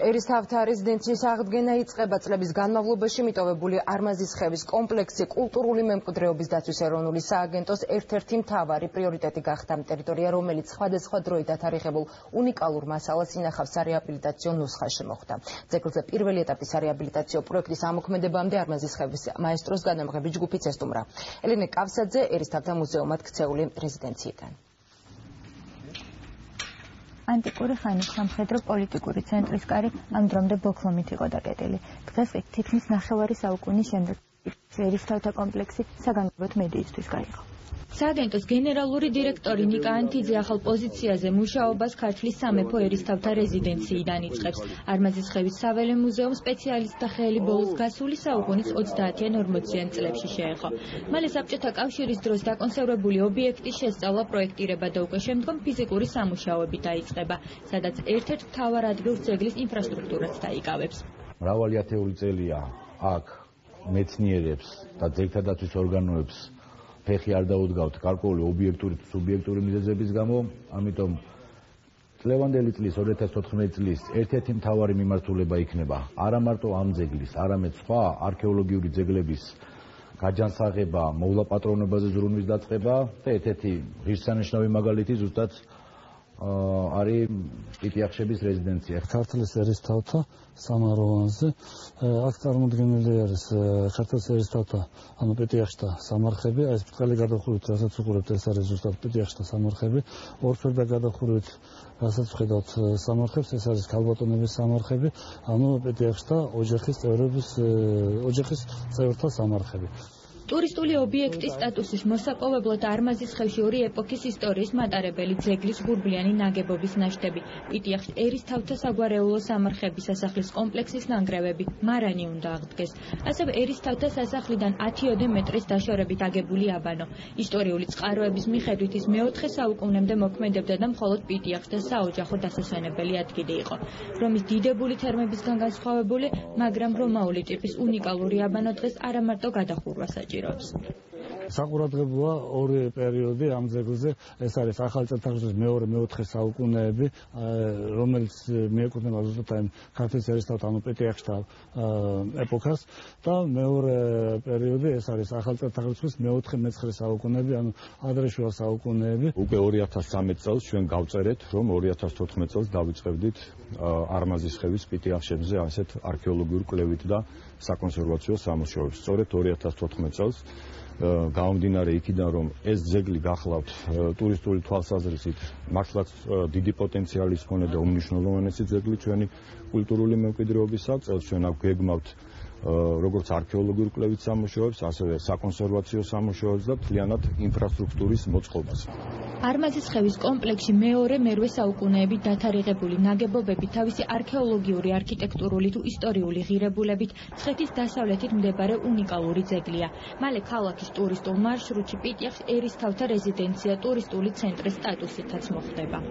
ერისთავთა რეზიდენციის აღდგენა იწყება წლების განმავლობაში მიტოვებული არმაზის ხევის კომპლექსი კულტურული მემკვიდრეობის დაცვის ეროვნული სააგენტოს ერთ-ერთი მთავარი პრიორიტეტი გახდა. ტერიტორია, რომელიც სხვადასხვა დროით დათარიღებულ უნიკალურ მასალას ინახავს სარეაბილიტაციო ნუსხაში მოხვდა. ძეგლზე პირველი ეტაპის სარეაბილიტაციო პროექტის ამოქმედებამდე არმაზის ხევის მაესტროს განამღები ჯგუფიც ესტუმრა. ელენე კავსაძე ერისთავთა მუზეუმად ქცეული რეზიდენციიდან. ანტიკური ხანის სამხედრო-პოლიტიკური ცენტრის კარი ამ დრომდე ბოქლომით იყო დაკეტილი. დღეს თითქმის 9 საუკუნის შემდეგ ერისთავთა კომპლექსი საგანგებოდ მედიისთვის გაიღო. სააგენტოს გენერალური დირექტორი ნიკა ანთიძე ახალ პოზიციაზე მუშაობას ქართლის სამეფო ერისთავთა რეზიდენციიდან იწყებს. არმაზის ხევის საველე მუზეუმ სპეციალისტთა ხელი ბოლოს გასული საუკუნის 30-40 წლებში შეეხო. მალე საბჭოთა კავშირის დროს დაკონსერვებული ობიექტის შესწავლა, პროექტირება და უკვე შემდგომ ფიზიკური სამუშაოები დაიწყება, სადაც ერთ-ერთ მთავარ ადგილს ძეგლის ინფრასტრუქტურაც დაიკავებს. მრავალი ათეული წელია აქ მეცნიერებს და ძეგლთა დაცვის ორგანოებს ფეხი არ დაუდგავთ გარკვეული ობიექტური თუ სუბიექტური მიზეზების გამო, ამიტომ წლევანდელი წლის 2014 წლის ერთ-ერთი მთავარი მიმართულება იქნება არა მარტო ამ ძეგლის, არამედ სხვა არქეოლოგიური ძეგლების გაჯანსაღება, მოვლაპატრონებაზე ზრუნვის დაწყება და ერთ-ერთი ღირსშესანიშნავი მაგალითი ზუსტად არის პიტიახშების რეზიდენცია. ქართლის ერისთავთა სამაროვანზე აქ წარმოდგენილი არის ქართლის ერისთავთა პიტიახშთა სამარხები, ეს ბრტყელი გადახურვით, რასაც უყურებთ, ეს არის ზუსტად პიტიახშთა სამარხები, ორფერდა გადახურვით, რასაც ვხედავთ სამარხებს, ეს არის ქალბატონების სამარხები, პიტიახშთა ოჯახის წევრთა სამარხები. ტურისტული ობიექტის სტატუსის მოსაპოვებლად არმაზის ხევში ორი ეპოქის ისტორიის მატარებელი ძეგლის ღურბლიანი ნაგებობის ნაშთები, პიტიახშ ერისთავთა საგვარეულო სამარხების სასახლის კომპლექსის ნანგრევები, მარანი უნდა აღდგეს. ასევე ერისთავთა სასახლიდან 10-ოდე მეტრის დაშორებით აგებული აბანო. ისტორიული წყაროების მიხედვით ის მე-4 საუკუნემდე მოქმედებდა და მხოლოდ პიტიახშ და საოჯახო დასასვენებელი ადგილი იყო. რომის დიდებული თერმებისგან განსხვავებული, მაგრამ რომაული ტიპის უნიკალური აბანო დღეს არა მარტო გადახურვას საჭიროებს. საყურადღებოა ორი პერიოდი ამ ძეგლზე, ეს არის ახალი წელთაღრიცხვის მე-4 საუკუნეები, რომელიც მიეკუთვნება ზუსტად ამ ქართლის ერისთავთა პიტიახშთა ეპოქას და მეორე პერიოდი ეს არის ახალი წელთაღრიცხვის მე-4-9 საუკუნეები, ანუ ადრეშუა საუკუნეები. უკვე 2013 წელს ჩვენ გავწერეთ, რომ 2014 წელს დავიწყებდით არმაზის ხევის პიტიახშებზე ასეთ არქეოლოგიურ კვლევით და საკონსერვაციო სამუშაოებს. სწორედ 2014 წელს გამომდინარე იქიდან, რომ ეს ძეგლი გახლავთ ტურისტული თვალსაზრისით მართლაც დიდი პოტენციალის მქონე და უმნიშვნელოვანესი ძეგლი ჩვენი კულტურული მემკვიდრეობის წელს ჩვენ აქ გეგმავთ როგორც არქეოლოგიურ კვლევით სამუშაოებს, ასევე საკონსერვაციო სამუშაოებს და მთლიანად ინფრასტრუქტურის მოწყობას. არმაზის ხევის კომპლექსში მე-2-მერვე საუკუნეებით დათარიღებული ნაგებობები თავისი არქეოლოგიური, არქიტექტურული თუ ისტორიული ღირებულებით მცხეთის დასავლეთით მდებარე უნიკალური ძეგლია. მალე ქალაქის ტურისტულ მარშრუტში პიტიახშ ერისთავთა რეზიდენცია ტურისტული ცენტრის სტატუსითაც მოხვდება.